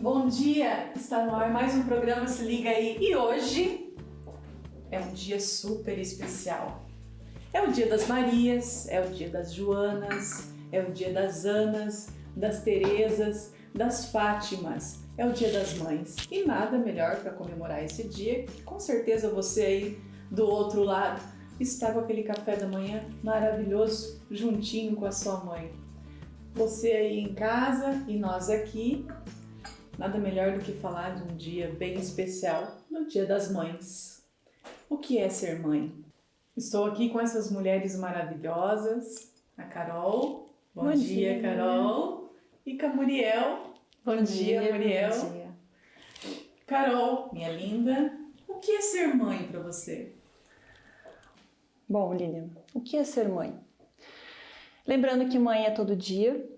Bom dia! Está no ar mais um programa Se Liga Aí e hoje é um dia super especial. É o dia das Marias, é o dia das Joanas, é o dia das Anas, das Terezas, das Fátimas, é o dia das mães. E nada melhor para comemorar esse dia que com certeza você aí do outro lado está com aquele café da manhã maravilhoso juntinho com a sua mãe. Você aí em casa e nós aqui. Nada melhor do que falar de um dia bem especial, no Dia das Mães. O que é ser mãe? Estou aqui com essas mulheres maravilhosas, a Carol. Bom dia, Carol. E com a Muriel. Bom dia, Muriel. Bom dia. Carol, minha linda, o que é ser mãe para você? Bom, Lilian, o que é ser mãe? Lembrando que mãe é todo dia.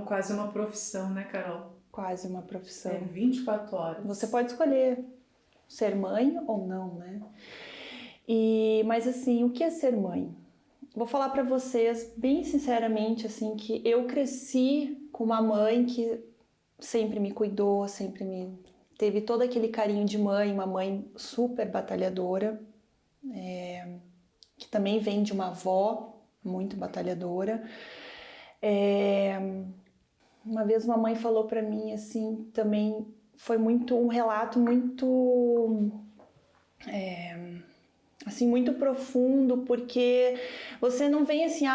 Quase uma profissão, né, Carol? Quase uma profissão. É 24 horas. Você pode escolher ser mãe ou não, né? Mas assim, o que é ser mãe? Vou falar pra vocês bem sinceramente assim que eu cresci com uma mãe que sempre me cuidou, sempre me teve todo aquele carinho de mãe, uma mãe super batalhadora, que também vem de uma avó muito batalhadora. Uma vez uma mãe falou pra mim assim, também foi um relato muito assim, muito profundo, porque você não vem assim,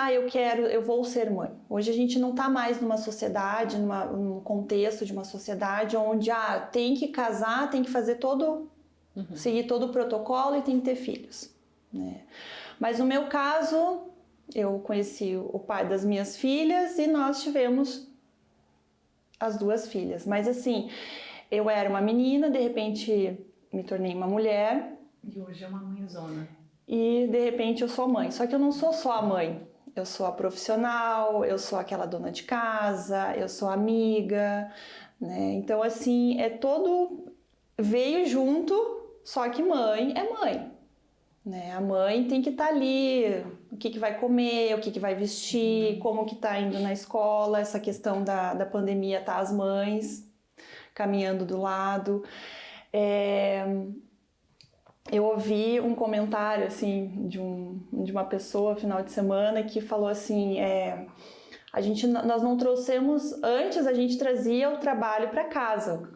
eu vou ser mãe. Hoje a gente não tá mais numa sociedade, num contexto de uma sociedade onde tem que casar, tem que fazer seguir todo o protocolo e tem que ter filhos, né? Mas no meu caso, eu conheci o pai das minhas filhas e nós tivemos as duas filhas. Mas assim, eu era uma menina, de repente me tornei uma mulher. E hoje é uma mãezona. E de repente eu sou mãe. Só que eu não sou só a mãe. Eu sou a profissional, eu sou aquela dona de casa, eu sou amiga, né? Então assim, veio junto, só que mãe é mãe, né? A mãe tem que estar ali, o que vai comer, o que vai vestir, como que tá indo na escola, essa questão da pandemia, tá as mães caminhando do lado. Eu ouvi um comentário assim de uma pessoa final de semana que falou assim, nós não trouxemos, antes a gente trazia o trabalho para casa.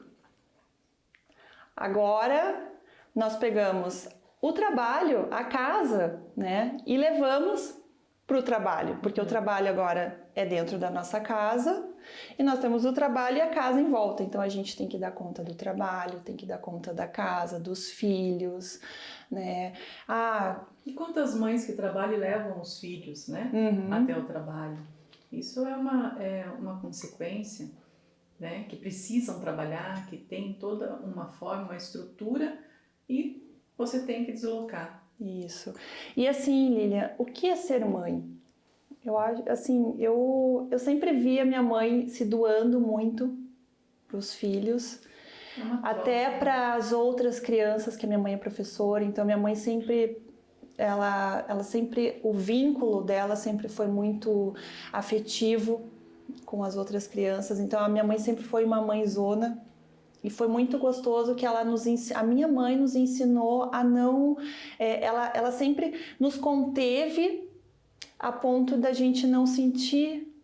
Agora nós pegamos o trabalho, a casa, né, e levamos para o trabalho, porque o trabalho agora é dentro da nossa casa e nós temos o trabalho e a casa em volta, então a gente tem que dar conta do trabalho, tem que dar conta da casa, dos filhos, né? E quantas mães que trabalham e levam os filhos, né, até o trabalho? Isso é uma consequência, né, que precisam trabalhar, que tem toda uma forma, uma estrutura e você tem que deslocar. Isso. E assim, Lilian, o que é ser mãe? Eu acho, assim, eu sempre vi a minha mãe se doando muito para os filhos, até para as outras crianças, que a minha mãe é professora, então minha mãe sempre, ela sempre, o vínculo dela sempre foi muito afetivo com as outras crianças, então a minha mãe sempre foi uma mãezona. E foi muito gostoso que a minha mãe nos ensinou a não... ela sempre nos conteve a ponto da gente não sentir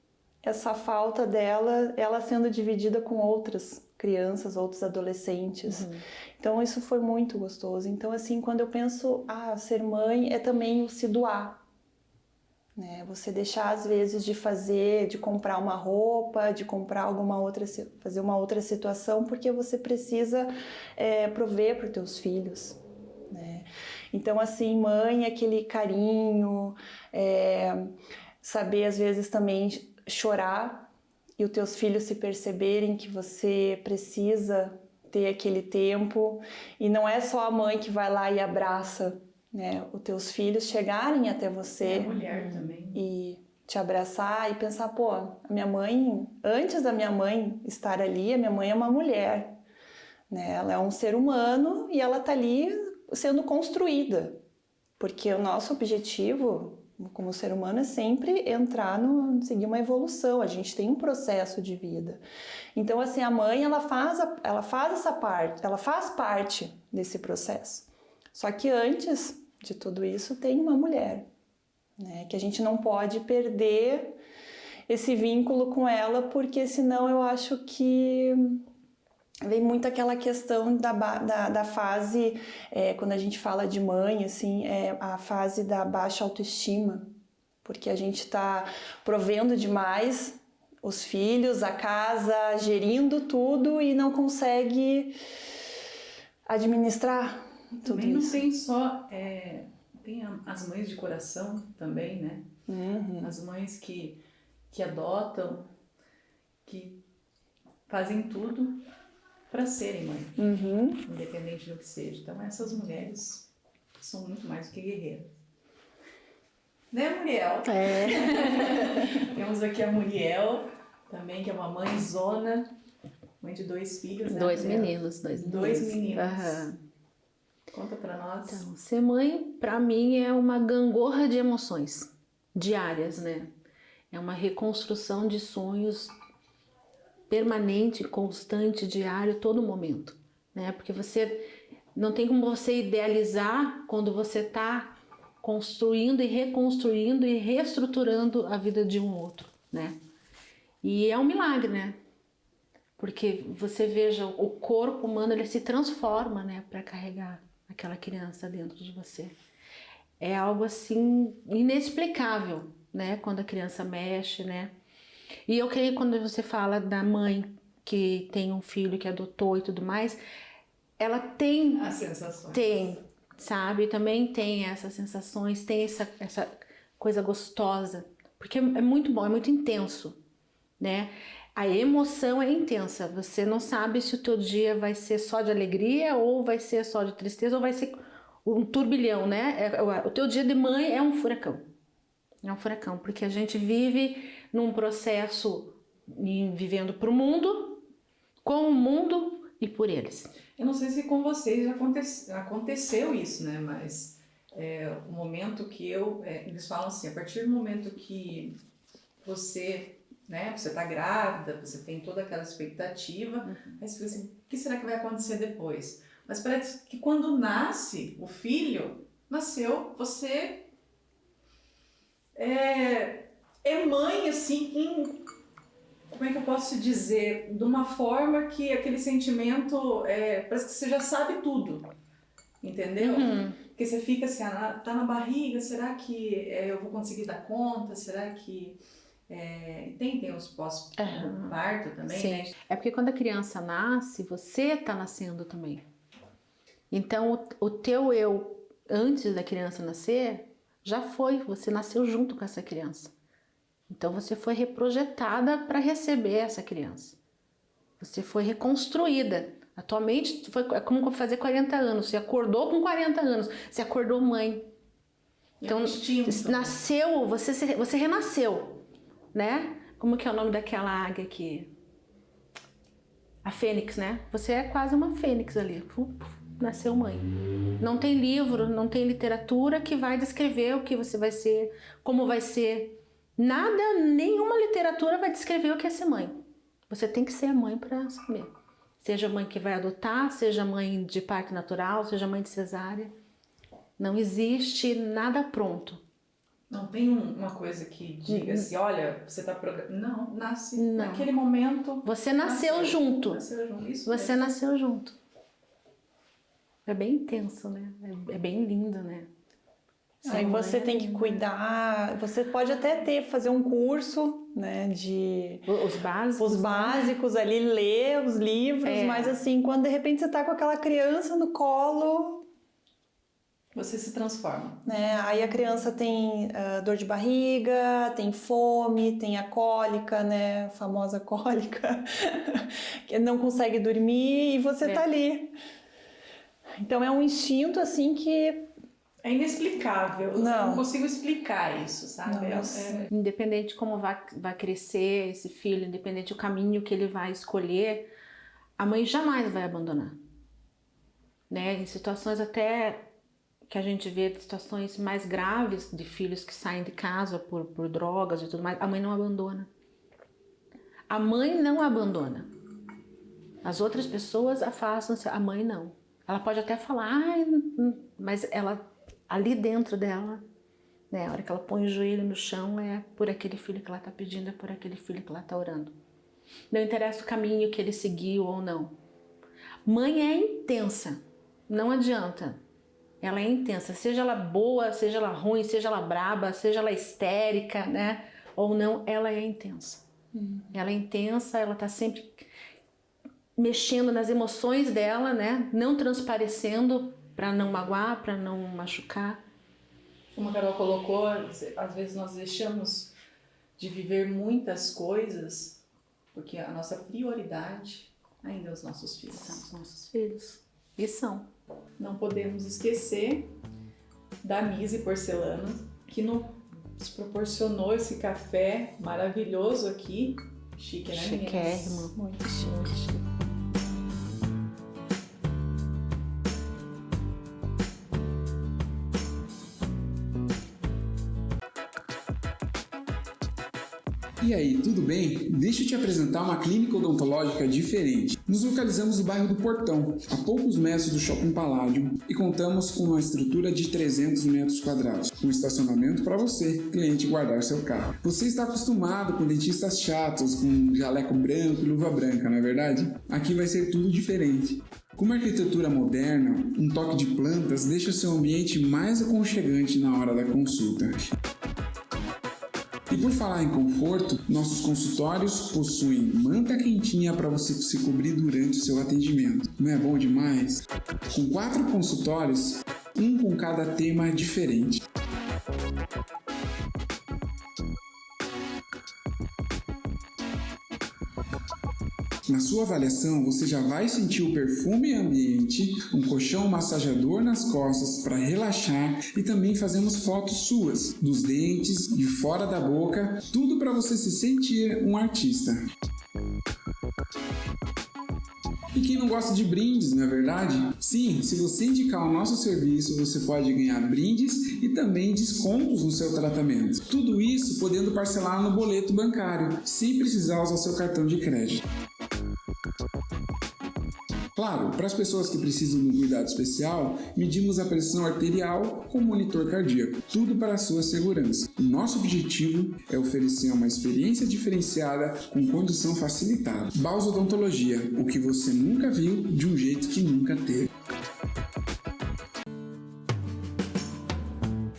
essa falta dela, ela sendo dividida com outras crianças, outros adolescentes. Então isso foi muito gostoso. Então assim, quando eu penso, ser mãe é também o se doar. Né? Você deixar às vezes de comprar uma roupa, de comprar fazer uma outra situação, porque você precisa prover para os teus filhos, né? Então assim, mãe é aquele carinho, saber às vezes também chorar e os teus filhos se perceberem que você precisa ter aquele tempo, e não é só a mãe que vai lá e abraça, né, os teus filhos chegarem até você, a mulher também, e te abraçar e pensar, a minha mãe, antes da minha mãe estar ali, a minha mãe é uma mulher, né? Ela é um ser humano e ela tá ali sendo construída, porque o nosso objetivo, como ser humano é sempre seguir uma evolução, a gente tem um processo de vida. Então, assim, a mãe, ela faz essa parte, ela faz parte desse processo. Só que antes de tudo isso tem uma mulher, né? Que a gente não pode perder esse vínculo com ela, porque senão eu acho que vem muito aquela questão da fase, quando a gente fala de mãe, assim, a fase da baixa autoestima, porque a gente está provendo demais os filhos, a casa, gerindo tudo e não consegue administrar tudo Também não isso. tem só... tem as mães de coração também, né? Uhum. As mães que adotam, que fazem tudo para serem mãe, independente do que seja. Então essas mulheres são muito mais do que guerreiras. Né, Muriel? Temos aqui a Muriel, também, que é uma mãezona, mãe de 2 filhos, né? Dois Muriel? meninos. Dois meninos. Aham. Conta pra nós. Então, ser mãe, pra mim, é uma gangorra de emoções diárias, né? É uma reconstrução de sonhos permanente, constante, diário, todo momento, né? Porque você não tem como você idealizar quando você tá construindo e reconstruindo e reestruturando a vida de um outro, né? E é um milagre, né? Porque você veja, o corpo humano, ele se transforma, né, para carregar aquela criança dentro de você. É algo assim inexplicável, né, quando a criança mexe, né? E eu creio que quando você fala da mãe que tem um filho que adotou e tudo mais, ela tem As sensações. tem, sabe? Também tem essas sensações, tem essa coisa gostosa, porque é muito bom, é muito intenso, né? A emoção é intensa, você não sabe se o teu dia vai ser só de alegria ou vai ser só de tristeza ou vai ser um turbilhão, né? O teu dia de mãe é um furacão. É um furacão, porque a gente vive num processo vivendo pro mundo, com o mundo e por eles. Eu não sei se com vocês já aconteceu isso, né? Mas o momento que eles falam assim, a partir do momento que você, né? Você tá grávida, você tem toda aquela expectativa, aí você fica assim, o que será que vai acontecer depois? Mas parece que quando nasce o filho, nasceu, você é mãe, assim, como é que eu posso dizer? De uma forma que aquele sentimento, parece que você já sabe tudo, entendeu? Porque você fica assim, tá na barriga, será que eu vou conseguir dar conta? Será que... tem os pós-parto também, Sim. né? É porque quando a criança nasce, você tá nascendo também. Então, o teu eu, antes da criança nascer, já foi, você nasceu junto com essa criança. Então, você foi reprojetada para receber essa criança. Você foi reconstruída. A tua mente é como fazer 40 anos. Você acordou com 40 anos, você acordou mãe. Então, nasceu, você renasceu, né? Como que é o nome daquela águia aqui? A fênix, né? Você é quase uma fênix ali. Nasceu mãe. Não tem livro, não tem literatura que vai descrever o que você vai ser, como vai ser. Nada, nenhuma literatura vai descrever o que é ser mãe. Você tem que ser mãe para saber. Seja mãe que vai adotar, seja mãe de parto natural, seja mãe de cesárea. Não existe nada pronto. Não tem uma coisa que diga assim, olha, você tá programado. Não, nasce Não. naquele momento. Você nasceu junto. Nasceu junto. Isso Você mesmo. nasceu junto. É bem intenso, né? É bem lindo, né? Aí você tem que cuidar, você pode até fazer um curso, né, os básicos ali, ler os livros, mas assim, quando de repente você tá com aquela criança no colo, você se transforma, né? Aí a criança tem dor de barriga, tem fome, tem a cólica, né, a famosa cólica, que não consegue dormir e você tá ali. Então é um instinto assim que é inexplicável. Não. Eu não consigo explicar isso, sabe? Independente de como vai crescer esse filho, independente do caminho que ele vai escolher, a mãe jamais vai abandonar. Né? Em situações até que a gente vê situações mais graves de filhos que saem de casa por drogas e tudo mais, a mãe não abandona. A mãe não abandona. As outras pessoas afastam-se, a mãe não. Ela pode até falar, mas ela, ali dentro dela, né, a hora que ela põe o joelho no chão, é por aquele filho que ela está pedindo, é por aquele filho que ela está orando. Não interessa o caminho que ele seguiu ou não. Mãe é intensa, não adianta. Ela é intensa, seja ela boa, seja ela ruim, seja ela braba, seja ela histérica, né, ou não, ela é intensa. Ela é intensa, ela está sempre mexendo nas emoções dela, né? Não transparecendo para não magoar, para não machucar. Como a Carol colocou, às vezes nós deixamos de viver muitas coisas porque a nossa prioridade ainda é os nossos filhos. São os nossos filhos. E são. Não podemos esquecer da Mise Porcelana, que nos proporcionou esse café maravilhoso aqui. Chique, né, meninas? Chiquérrimo. Muito chique. E aí, tudo bem? Deixa eu te apresentar uma clínica odontológica diferente. Nos localizamos no bairro do Portão, a poucos metros do Shopping Palladium, e contamos com uma estrutura de 300 metros quadrados, com estacionamento para você, cliente, guardar seu carro. Você está acostumado com dentistas chatos, com jaleco branco e luva branca, não é verdade? Aqui vai ser tudo diferente. Com uma arquitetura moderna, um toque de plantas deixa o seu ambiente mais aconchegante na hora da consulta. E por falar em conforto, nossos consultórios possuem manta quentinha para você se cobrir durante o seu atendimento. Não é bom demais? Com 4 consultórios, um com cada tema diferente. Na sua avaliação, você já vai sentir o perfume ambiente, um colchão massageador nas costas para relaxar e também fazemos fotos suas, dos dentes, de fora da boca, tudo para você se sentir um artista. E quem não gosta de brindes, não é verdade? Sim, se você indicar o nosso serviço, você pode ganhar brindes e também descontos no seu tratamento. Tudo isso podendo parcelar no boleto bancário, sem precisar usar seu cartão de crédito. Claro, para as pessoas que precisam de um cuidado especial, medimos a pressão arterial com monitor cardíaco, tudo para a sua segurança. O nosso objetivo é oferecer uma experiência diferenciada com condução facilitada. Baus Odontologia, o que você nunca viu de um jeito que nunca teve.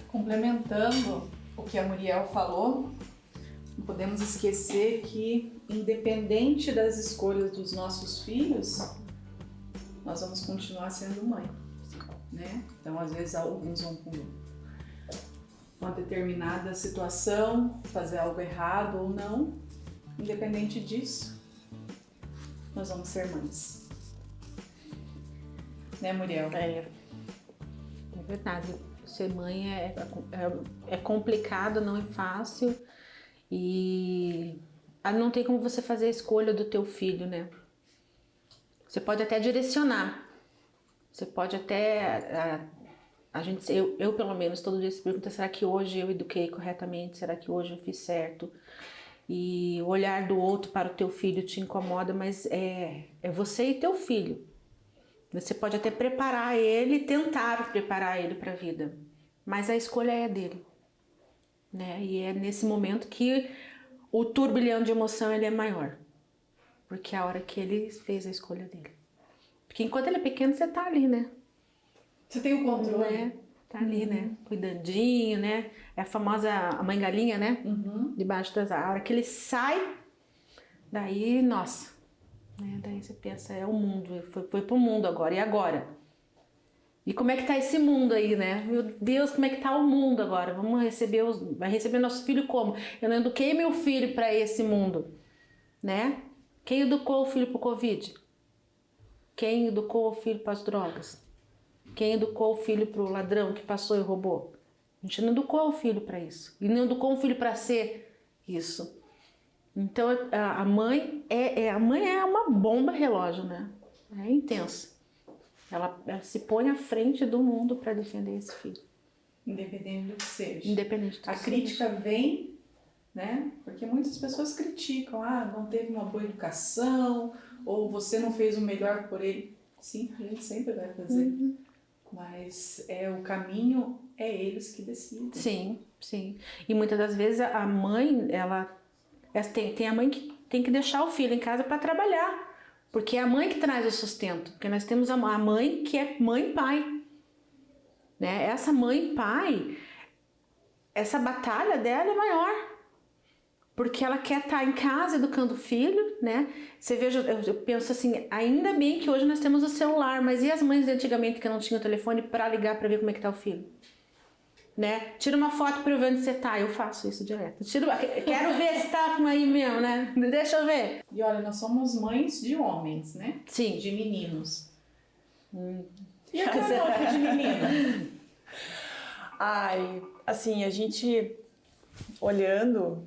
Complementando o que a Muriel falou, não podemos esquecer que, independente das escolhas dos nossos filhos, nós vamos continuar sendo mãe, né? Então, às vezes, alguns vão com uma determinada situação, fazer algo errado ou não. Independente disso, nós vamos ser mães. Né, Muriel? É verdade. Ser mãe é complicado, não é fácil. E não tem como você fazer a escolha do teu filho, né? Você pode até direcionar, você pode até, eu pelo menos todo dia se pergunta, será que hoje eu eduquei corretamente, será que hoje eu fiz certo? E o olhar do outro para o teu filho te incomoda, mas é você e teu filho. Você pode até preparar ele, tentar preparar ele para a vida, mas a escolha é dele, né? E é nesse momento que o turbilhão de emoção ele é maior. Porque é a hora que ele fez a escolha dele. Porque enquanto ele é pequeno, você tá ali, né? Você tem o controle. Né? Tá ali, né? Cuidandinho, né? É a famosa mãe galinha, né? Debaixo das árvores. A hora que ele sai, daí, nossa. Né? Daí você pensa, é o mundo. Foi pro mundo agora. E agora? E como é que tá esse mundo aí, né? Meu Deus, como é que tá o mundo agora? Vai receber nosso filho como? Eu não eduquei meu filho para esse mundo, né? Quem educou o filho para o Covid? Quem educou o filho para as drogas? Quem educou o filho para o ladrão que passou e roubou? A gente não educou o filho para isso. E não educou o filho para ser isso. Então a mãe é uma bomba relógio, né? É intensa. Ela se põe à frente do mundo para defender esse filho. Independente do que seja. Independente do que A crítica vem, né? Porque muitas pessoas criticam, não teve uma boa educação, ou você não fez o melhor por ele. Sim, a gente sempre vai fazer. Mas o caminho é eles que decidem. Sim, sim. E muitas das vezes a mãe, tem a mãe que tem que deixar o filho em casa para trabalhar. Porque é a mãe que traz o sustento. Porque nós temos a mãe que é mãe e pai. Né? Essa mãe e pai, essa batalha dela é maior. Porque ela quer estar em casa educando o filho, né? Você veja, eu penso assim, ainda bem que hoje nós temos o celular, mas e as mães de antigamente que não tinham telefone para ligar para ver como é que tá o filho? Né? Tira uma foto para eu ver onde você tá, eu faço isso direto. Quero ver se tá aí mesmo, né? Deixa eu ver. E olha, nós somos mães de homens, né? Sim. De meninos. E a Carol de menina? Ai, assim, a gente olhando,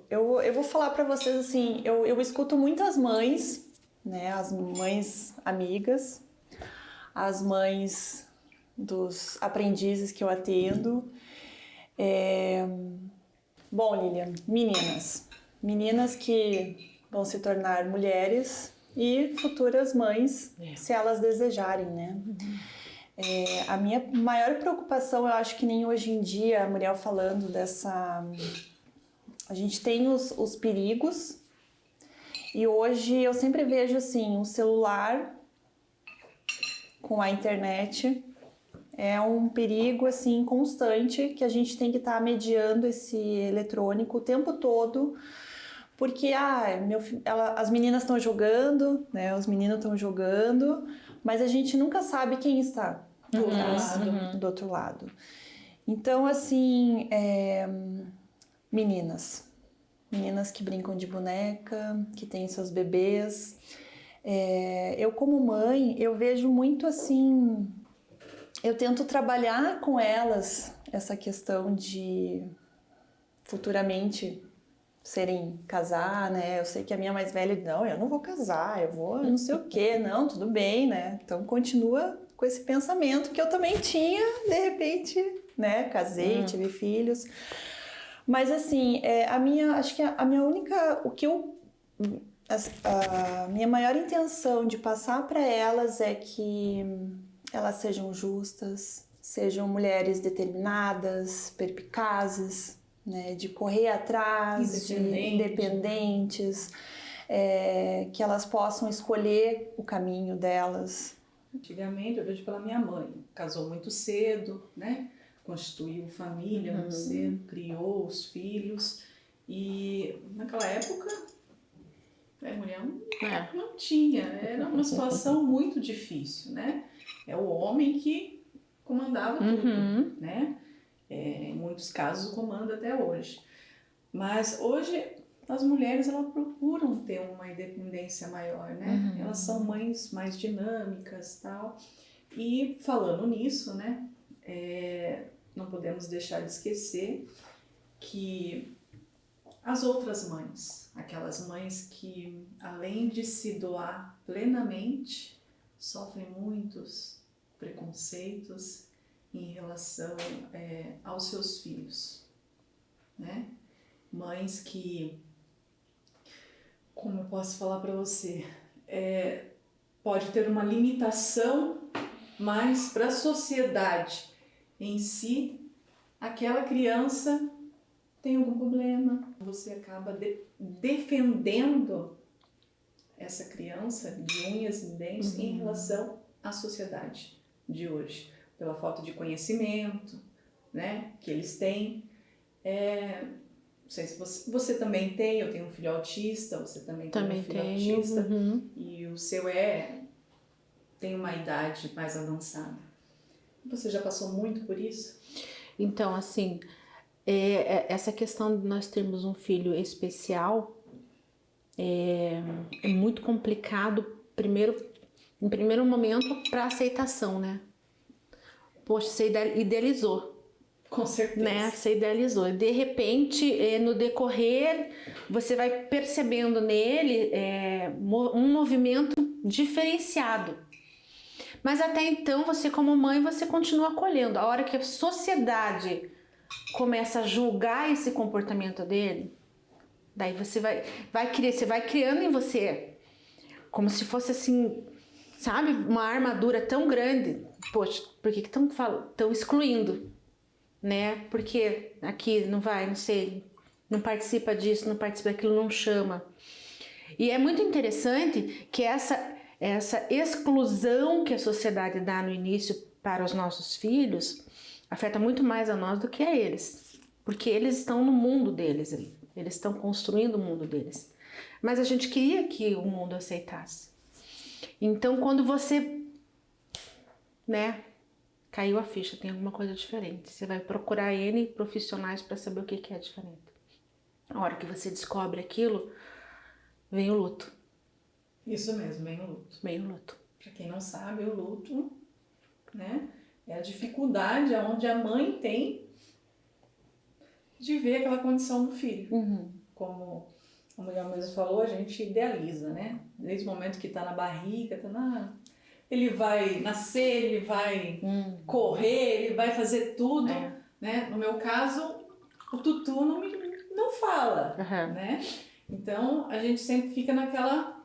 eu vou falar pra vocês assim, eu escuto muitas mães, né? As mães amigas, as mães dos aprendizes que eu atendo. Bom, Lilian, meninas que vão se tornar mulheres e futuras mães, se elas desejarem, né? A minha maior preocupação, eu acho que nem hoje em dia, a Muriel falando dessa... A gente tem os perigos e hoje eu sempre vejo assim, o celular com a internet é um perigo assim constante que a gente tem que estar mediando esse eletrônico o tempo todo, porque as meninas estão jogando, né? Os meninos estão jogando, mas a gente nunca sabe quem está do outro lado. Então, assim, meninas que brincam de boneca, que têm seus bebês. Eu, como mãe, eu vejo muito assim... Eu tento trabalhar com elas essa questão de futuramente casar, né? Eu sei que a minha mais velha, não, eu não vou casar, eu vou não sei o quê, não, tudo bem, né? Então continua com esse pensamento que eu também tinha, de repente, né? Casei, tive filhos. Mas assim, acho que a minha única, a minha maior intenção de passar para elas é que elas sejam justas, sejam mulheres determinadas, perspicazes, né, de correr atrás, independentes, que elas possam escolher o caminho delas. Antigamente, eu vejo pela minha mãe, casou muito cedo, né? Constituiu família muito cedo, criou os filhos e naquela época mulher não tinha, era uma situação muito difícil, né? É o homem que comandava tudo, né? Em muitos casos comanda até hoje. Mas hoje as mulheres elas procuram ter uma independência maior, né? Elas são mães mais dinâmicas, tal. E falando nisso, né? Não podemos deixar de esquecer que as outras mães, aquelas mães que além de se doar plenamente, sofrem muitos preconceitos em relação aos seus filhos, né? Mães que, como eu posso falar para você, pode ter uma limitação, mas para a sociedade em si, aquela criança tem algum problema, você acaba defendendo essa criança de unhas e dentes em relação à sociedade de hoje, pela falta de conhecimento, né, que eles têm. Não sei se você também tem, eu tenho um filho autista, você também tem um filho autista, e o seu tem uma idade mais avançada. Você já passou muito por isso? Então, assim, essa questão de nós termos um filho especial é muito complicado, em primeiro momento, para aceitação, né? Poxa, você idealizou. Com certeza. Né? Você idealizou. E de repente, no decorrer, você vai percebendo nele um movimento diferenciado. Mas até então, você como mãe, você continua acolhendo. A hora que a sociedade começa a julgar esse comportamento dele, daí você você vai criando em você como se fosse assim, sabe, uma armadura tão grande. Poxa, por que estão excluindo, né? Porque aqui não vai, não sei, não participa disso, não participa daquilo, não chama. E é muito interessante que essa exclusão que a sociedade dá no início para os nossos filhos afeta muito mais a nós do que a eles. Porque eles estão no mundo deles ali. Eles estão construindo o mundo deles. Mas a gente queria que o mundo aceitasse. Então, quando você, né, caiu a ficha, tem alguma coisa diferente. Você vai procurar N profissionais para saber o que é diferente. A hora que você descobre aquilo, vem o luto. Isso mesmo, vem o luto. Vem o luto. Para quem não sabe, o luto, né, é a dificuldade onde a mãe tem de ver aquela condição do filho. Como a mulher mesmo falou, a gente idealiza, né? Desde o momento que está na barriga, ele vai nascer, ele vai correr, ele vai fazer tudo, né? No meu caso, o tutu não fala, né? Então, a gente sempre fica naquela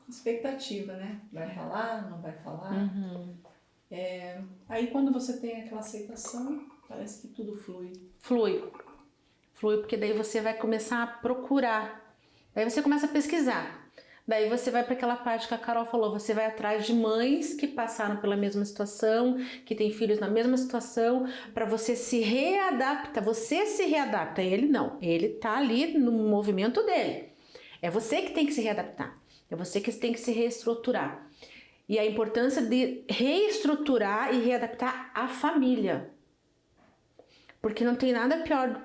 expectativa, né? Vai falar, não vai falar. Aí, quando você tem aquela aceitação, parece que tudo flui. Flui, porque daí você vai começar a procurar. Daí você começa a pesquisar. Daí você vai para aquela parte que a Carol falou, você vai atrás de mães que passaram pela mesma situação, que têm filhos na mesma situação, para você se readaptar. Você se readapta, ele não. Ele tá ali no movimento dele. É você que tem que se readaptar. É você que tem que se reestruturar. E a importância de reestruturar e readaptar a família. Porque não tem nada pior,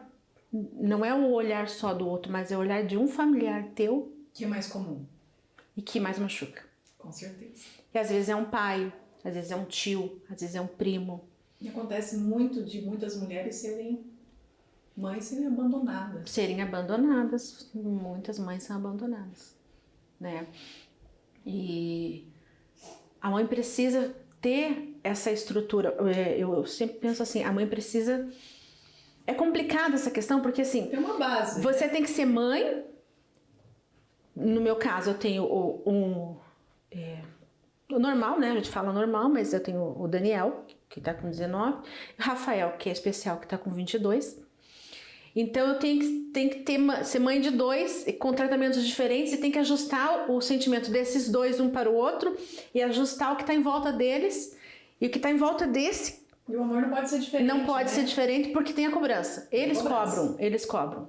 não é o olhar só do outro, mas é o olhar de um familiar teu. Que é mais comum. E que mais machuca. Com certeza. E às vezes é um pai, às vezes é um tio, às vezes é um primo. E acontece muito de muitas mulheres serem abandonadas. Serem abandonadas, muitas mães são abandonadas, né? E a mãe precisa ter essa estrutura. Eu sempre penso assim, a mãe precisa... É complicada essa questão, porque assim... Tem uma base. Você tem que ser mãe. No meu caso, eu tenho o normal, né? A gente fala normal, mas eu tenho o Daniel, que tá com 19. O Rafael, que é especial, que tá com 22. Então, eu tenho que ser mãe de dois, com tratamentos diferentes, e tem que ajustar o sentimento desses dois um para o outro, e ajustar o que tá em volta deles, e o que tá em volta desse. E o amor não pode ser diferente. Não pode né? ser diferente porque tem a cobrança. Eles cobram,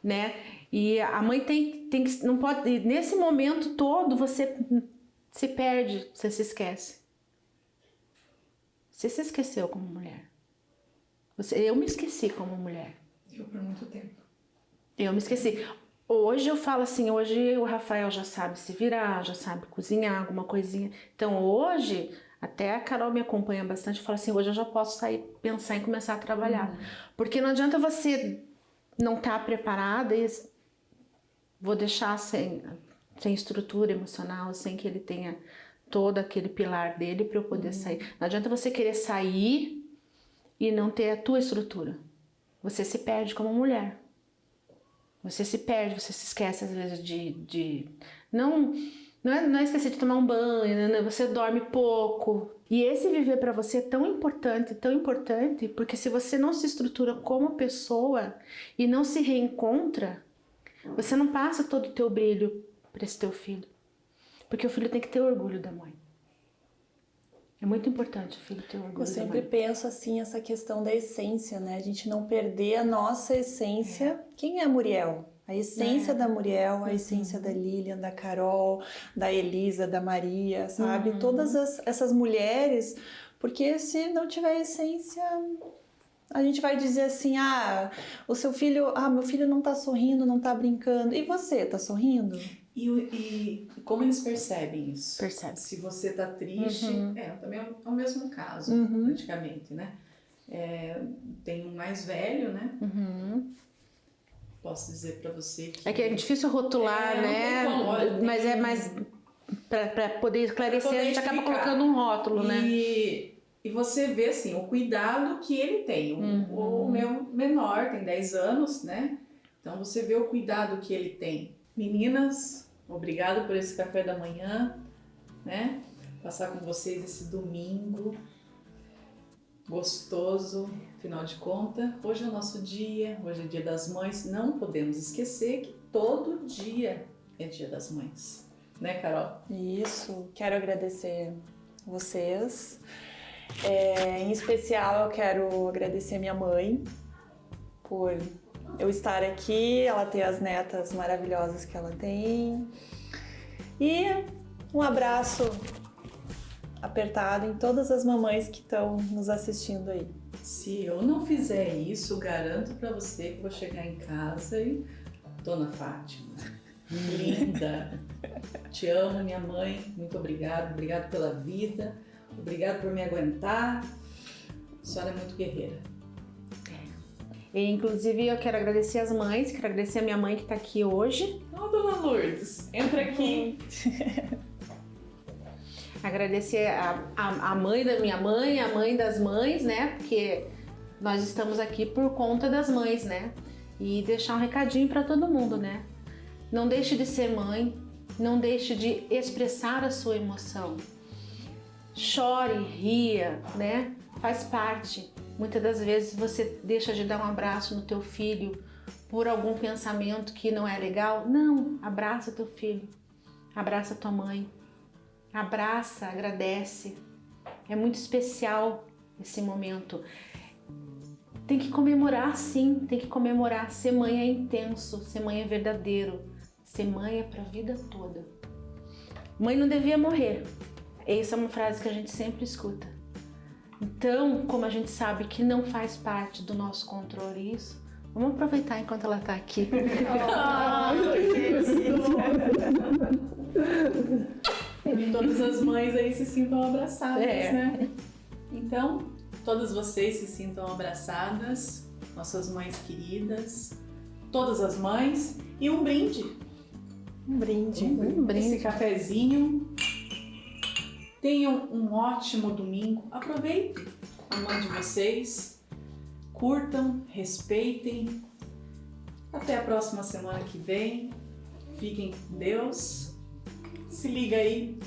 né? E a mãe tem que, não pode, nesse momento todo você se perde, você se esquece. Você se esqueceu como mulher. Eu me esqueci como mulher. Eu por muito tempo. Eu me esqueci. Hoje eu falo assim, hoje o Rafael já sabe se virar, já sabe cozinhar alguma coisinha. Então hoje, até a Carol me acompanha bastante, fala assim, hoje eu já posso sair, pensar em começar a trabalhar. Porque não adianta você não estar preparada e vou deixar sem estrutura emocional, sem que ele tenha todo aquele pilar dele para eu poder sair. Não adianta você querer sair e não ter a tua estrutura. Você se perde como mulher. Você se perde, você se esquece às vezes não é esquecer de tomar um banho, né? Você dorme pouco. E esse viver para você é tão importante, porque se você não se estrutura como pessoa e não se reencontra, você não passa todo o teu brilho para esse teu filho. Porque o filho tem que ter orgulho da mãe. É muito importante o filho ter orgulho da mãe. Eu sempre penso assim, essa questão da essência, né? A gente não perder a nossa essência. Quem é a Muriel? A essência da Muriel, a essência da Lilian, da Carol, da Elisa, da Maria, sabe? Todas essas mulheres, porque se não tiver essência, a gente vai dizer assim, o seu filho, meu filho não tá sorrindo, não tá brincando. E você, tá sorrindo? E como eles percebem isso? Percebe. Se você tá triste, também é o mesmo caso, praticamente, né? Tem um mais velho, né? Posso dizer pra você que... É que é difícil rotular, né? Olha, Mas é mais... Para poder esclarecer, Pra poder a gente acaba explicar. colocando um rótulo, né? E você vê assim, o cuidado que ele tem. O meu menor tem 10 anos, né? Então você vê o cuidado que ele tem. Meninas, obrigado por esse café da manhã, né? Passar com vocês esse domingo gostoso, afinal de contas, hoje é o nosso dia, hoje é dia das mães. Não podemos esquecer que todo dia é dia das mães, né, Carol? Isso, quero agradecer vocês. Em especial, eu quero agradecer minha mãe por eu estar aqui, ela ter as netas maravilhosas que ela tem. E um abraço apertado em todas as mamães que estão nos assistindo aí. Se eu não fizer isso, garanto pra você que vou chegar em casa e Dona Fátima, linda, te amo, minha mãe, muito obrigado pela vida, obrigado por me aguentar, a senhora é muito guerreira. E, inclusive, eu quero agradecer as mães, quero agradecer a minha mãe que tá aqui hoje. Ó, Dona Lourdes, entra aqui. Agradecer a mãe da minha mãe, a mãe das mães, né? Porque nós estamos aqui por conta das mães, né? E deixar um recadinho para todo mundo, né? Não deixe de ser mãe, não deixe de expressar a sua emoção. Chore, ria, né? Faz parte. Muitas das vezes você deixa de dar um abraço no teu filho por algum pensamento que não é legal. Não, abraça teu filho, abraça tua mãe. Abraça, agradece. É muito especial esse momento. Tem que comemorar, sim, tem que comemorar. Ser mãe é intenso, ser mãe é verdadeiro. Ser mãe é pra vida toda. Mãe não devia morrer. Essa é uma frase que a gente sempre escuta. Então, como a gente sabe que não faz parte do nosso controle isso, vamos aproveitar enquanto ela tá aqui. E todas as mães aí se sintam abraçadas, É. né? Então, todas vocês se sintam abraçadas, nossas mães queridas, todas as mães, e um brinde. Um brinde. Esse cafezinho. Tenham um ótimo domingo. Aproveitem a mãe de vocês. Curtam, respeitem. Até a próxima semana que vem. Fiquem com Deus. Se liga aí.